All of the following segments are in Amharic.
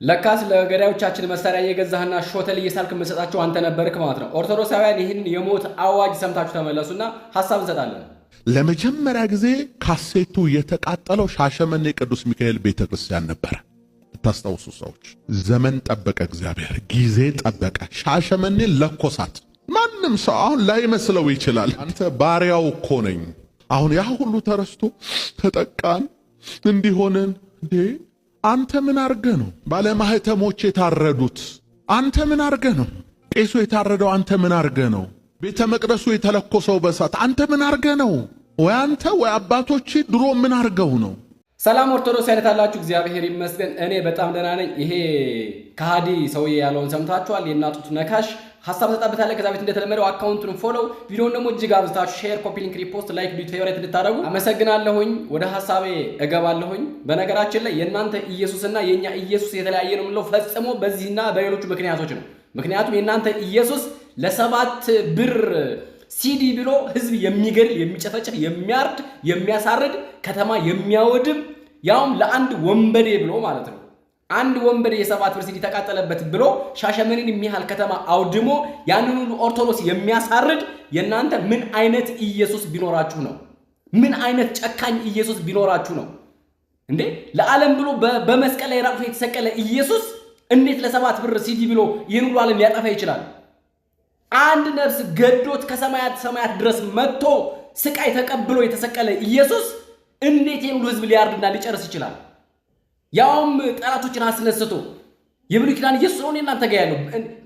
ለካስ ለገዳዮቻችን መሳሪያ እየገዛህና ሾተል እየሳልክ መሰጣቸው አንተ ነበርክ ማለት ነው። ኦርቶዶክሳውያን ይህን የሞት አዋጅ ሰምታችሁ ተመለሱና ሐሳብ እንሰጣለን። ለመጀመሪያ ጊዜ ካሴቱ የተቃጠለው ሻሸመኔ ቅዱስ ሚካኤል ቤተክርስቲያን ነበር። ታስታውሱ ሰዎች፣ ዘመን ጠበቀ፣ እግዚአብሔር ጊዜ ጠበቀ፣ ሻሸመኔ ለኮሳት። ማንም ሰው አሁን ላይመስለው ይችላል። አንተ ባሪያው እኮ ነኝ። አሁን ያ ሁሉ ተረስቶ ተጠቃን እንዲሆንን እንዴ? አንተ ምን አርገ ነው ባለማህተሞች የታረዱት? አንተ ምን አርገ ነው ቄሱ የታረደው? አንተ ምን አርገ ነው ቤተ መቅደሱ የተለኮሰው በሳት? አንተ ምን አርገ ነው? ወይ አንተ ወይ አባቶች ድሮ ምን አርገው ነው? ሰላም ኦርቶዶክስ አይነት አላችሁ? እግዚአብሔር ይመስገን እኔ በጣም ደህና ነኝ። ይሄ ከሃዲ ሰውዬ ያለውን ሰምታችኋል። የናጡት ነካሽ ሐሳብ ሰጣበታለ። ከዛ ቤት እንደተለመደው አካውንቱን ፎሎው፣ ቪዲዮውን ደግሞ እጅግ አብዝታችሁ ሼር፣ ኮፒ ሊንክ፣ ሪፖስት፣ ላይክ፣ ዲዩት ፌቨራይት እንድታደርጉ አመሰግናለሁኝ። ወደ ሐሳቤ እገባለሁኝ። በነገራችን ላይ የእናንተ ኢየሱስና የኛ ኢየሱስ የተለያየ ነው የምንለው ፈጽሞ በዚህና በሌሎቹ ምክንያቶች ነው። ምክንያቱም የእናንተ ኢየሱስ ለሰባት ብር ሲዲ ብሎ ህዝብ የሚገድል የሚጨፈጨፍ የሚያርድ የሚያሳርድ ከተማ የሚያወድም ያውም ለአንድ ወንበዴ ብሎ ማለት ነው። አንድ ወንበዴ የሰባት ብር ሲዲ ተቃጠለበት ብሎ ሻሸመኔን የሚያህል ከተማ አውድሞ ያንን ሁሉ ኦርቶዶክስ የሚያሳርድ የእናንተ ምን አይነት ኢየሱስ ቢኖራችሁ ነው? ምን አይነት ጨካኝ ኢየሱስ ቢኖራችሁ ነው እንዴ? ለዓለም ብሎ በመስቀል ላይ ራቁት የተሰቀለ ኢየሱስ እንዴት ለሰባት ብር ሲዲ ብሎ ይህን ሁሉ ዓለም ሊያጠፋ ይችላል? አንድ ነፍስ ገዶት ከሰማያት ሰማያት ድረስ መጥቶ ስቃይ ተቀብሎ የተሰቀለ ኢየሱስ እንዴት ይህን ሁሉ ህዝብ ሊያርድና ሊጨርስ ይችላል? ያውም ጠላቶችን አስነስቶ የብሉይ ኪዳን ኢየሱስ ነው እናንተ ጋር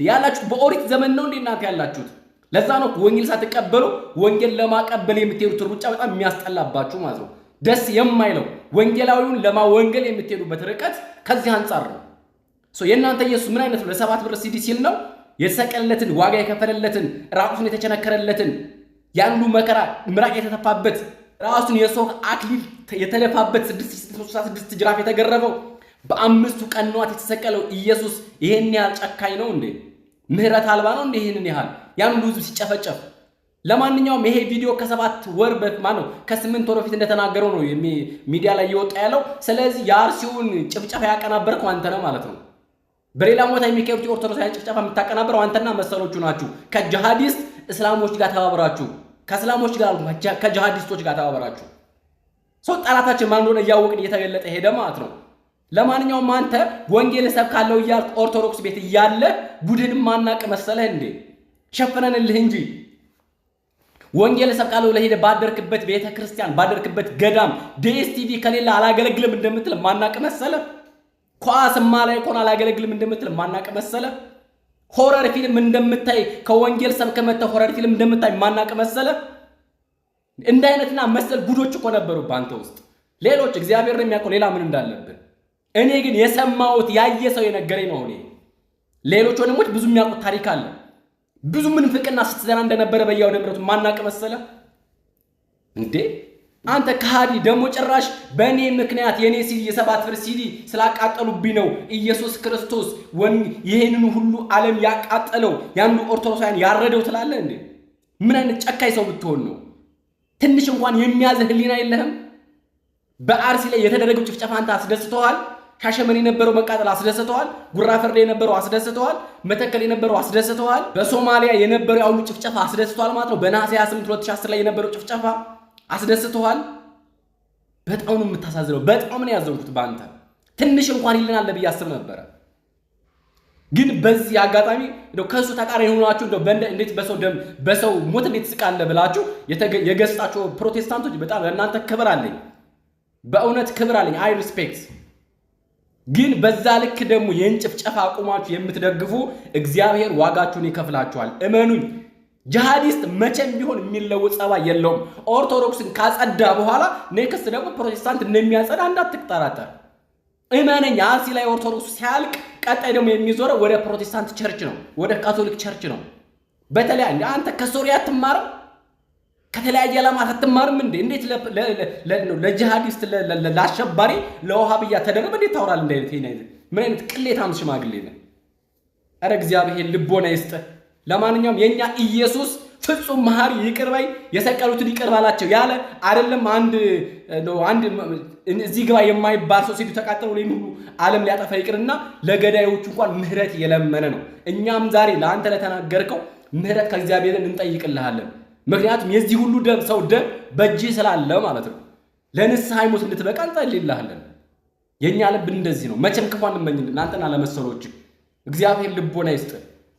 ያላችሁት በኦሪት ዘመን ነው እናንተ ያላችሁት። ለዛ ነው ወንጌል ሳትቀበሉ ወንጌል ለማቀበል የምትሄዱት ሩጫ በጣም የሚያስጠላባችሁ ማለት ነው። ደስ የማይለው ወንጌላዊውን ለማወንጌል የምትሄዱበት ርቀት ከዚህ አንጻር ነው። የእናንተ ኢየሱስ ምን አይነት ነው? ለሰባት ብር ሲዲ ሲል ነው የተሰቀለለትን ዋጋ የከፈለለትን ራቁቱን የተቸነከረለትን ያንዱ መከራ ምራቅ የተተፋበት ራሱን የሰው አክሊል የተለፋበት 666 ጅራፍ የተገረፈው በአምስቱ ቀናት የተሰቀለው ኢየሱስ ይሄን ያህል ጨካኝ ነው እንዴ? ምህረት አልባ ነው እንዴ? ይሄንን ያህል ያንዱ ህዝብ ሲጨፈጨፍ። ለማንኛውም ይሄ ቪዲዮ ከ7 ወር ነው ከ8 ወር በፊት እንደተናገረው ነው ሚዲያ ላይ እየወጣ ያለው። ስለዚህ የአርሲውን ጭፍጨፋ ያቀናበርከው አንተ ነህ ማለት ነው። በሌላ ቦታ የሚካሄዱት የኦርቶዶክሳውያን ጭፍጨፋ የምታቀናበረው አንተና መሰሎቹ ናችሁ። ከጂሃዲስት እስላሞች ጋር ተባብራችሁ ከእስላሞች ጋር ከጂሃዲስቶች ጋር ተባብራችሁ ጠላታችን ማን እንደሆነ እያወቅን እየተገለጠ ሄደ ማለት ነው። ለማንኛውም አንተ ወንጌል ሰብካለሁ እያልክ ኦርቶዶክስ ቤት እያለ ቡድን ማናቅ መሰለህ እንዴ? ሸፈነንልህ እንጂ ወንጌል ሰብካለሁ ለሄደ ባደርክበት ቤተክርስቲያን ባደርክበት ገዳም ዲኤስቲቪ ከሌላ አላገለግልም እንደምትል ማናቅ መሰለህ? ኳስማ ላይ ኮን አላገለግልም እንደምትል ማናቅ መሰለ? ሆረር ፊልም እንደምታይ ከወንጌል ሰብከ መተ ሆረር ፊልም እንደምታይ ማናቅ መሰለ? እንደ አይነትና መሰል ጉዶች እኮ ነበሩ ባንተ ውስጥ። ሌሎች እግዚአብሔር ነው የሚያውቀው ሌላ ምን እንዳለብን። እኔ ግን የሰማሁት ያየ ሰው የነገረኝ ነው። እኔ ሌሎች ወንድሞች ብዙ የሚያውቁት ታሪክ አለ። ብዙ ምንፍቅና ስትዘና እንደነበረ በያው ደምረቱ ማናቅ መሰለ እንዴ? አንተ ከሃዲ ደግሞ ጭራሽ በእኔ ምክንያት የኔ ሲዲ የሰባት ብር ሲዲ ስላቃጠሉብኝ ነው ኢየሱስ ክርስቶስ ይሄንን ሁሉ ዓለም ያቃጠለው ያንዱ ኦርቶዶክሳውያን ያረደው ትላለህ እንዴ? ምን አይነት ጨካኝ ሰው ብትሆን ነው? ትንሽ እንኳን የሚያዝህ ህሊና የለህም? በአርሲ ላይ የተደረገው ጭፍጨፋ አንተ አስደስተዋል? ሻሸመኔ የነበረው መቃጠል አስደስተዋል? ጉራ ፈርዳ የነበረው አስደስተዋል? መተከል የነበረው አስደስተዋል? በሶማሊያ የነበረው ያሉ ጭፍጨፋ አስደስተዋል ማለት ነው። በነሐሴ 28 2010 ላይ የነበረው ጭፍጨፋ አስደስተዋል? በጣም ነው የምታሳዝነው። በጣም ነው ያዘንኩት ባንተ። ትንሽ እንኳን ይልናል ብዬ አስብ ነበር። ግን በዚህ አጋጣሚ ከሱ ተቃራኒ ሆናችሁ እንዴት በሰው ደም በሰው ሞት እንዴት ስቃለ ብላችሁ የገጻችሁ ፕሮቴስታንቶች በጣም ለእናንተ ክብር አለኝ። በእውነት ክብር አለኝ። አይ ሪስፔክት። ግን በዛ ልክ ደግሞ የእንጭፍጨፋ አቁማችሁ የምትደግፉ እግዚአብሔር ዋጋችሁን ይከፍላችኋል። እመኑኝ። ጂሃዲስት መቼም ቢሆን የሚለወጥ ጸባይ የለውም። ኦርቶዶክስን ካጸዳ በኋላ ኔክስት ደግሞ ፕሮቴስታንት እንደሚያጸዳ እንዳትጠራጠር። እመነኝ። አርሲ ላይ ኦርቶዶክስ ሲያልቅ ቀጣይ ደግሞ የሚዞረው ወደ ፕሮቴስታንት ቸርች ነው፣ ወደ ካቶሊክ ቸርች ነው። በተለይ አንተ ከሶሪያ አትማርም? ከተለያየ ዓላማ አትማርም እንዴ? እንዴት ለጂሃዲስት ለአሸባሪ ለውሃብያ ተደረበ እንዴት ታወራለህ? ምን አይነት ቅሌታም ሽማግሌ ነህ? ኧረ እግዚአብሔር ልቦና ይስጥ። ለማንኛውም የኛ ኢየሱስ ፍጹም መሐሪ ይቅር ባይ የሰቀሉትን ይቅር ባላቸው ያለ አይደለም። አንድ እዚህ ግባ የማይባል ሰው ሲሉ ተቃጠሉ ላይ ሁሉ ዓለም ሊያጠፋ ይቅርና ለገዳዮቹ እንኳን ምህረት የለመነ ነው። እኛም ዛሬ ለአንተ ለተናገርከው ምህረት ከእግዚአብሔርን እንጠይቅልሃለን። ምክንያቱም የዚህ ሁሉ ሰው ደም በእጅ ስላለ ማለት ነው። ለንስሐ ሞት እንድትበቃ እንጸልይልሃለን። የኛ ልብ እንደዚህ ነው። መቼም ክፉ አንመኝልን አንተና ለመሰሎች እግዚአብሔር ልቦና ይስጥ።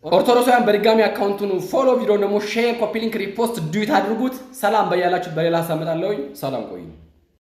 ኦርቶዶክሳውያን በድጋሚ አካውንቱን ፎሎ፣ ቪዲዮን ደግሞ ሼር፣ ኮፒ ሊንክ፣ ሪፖስት ዱት አድርጉት። ሰላም በያላችሁ። በሌላ ሳመጣለሁ። ሰላም ቆዩ።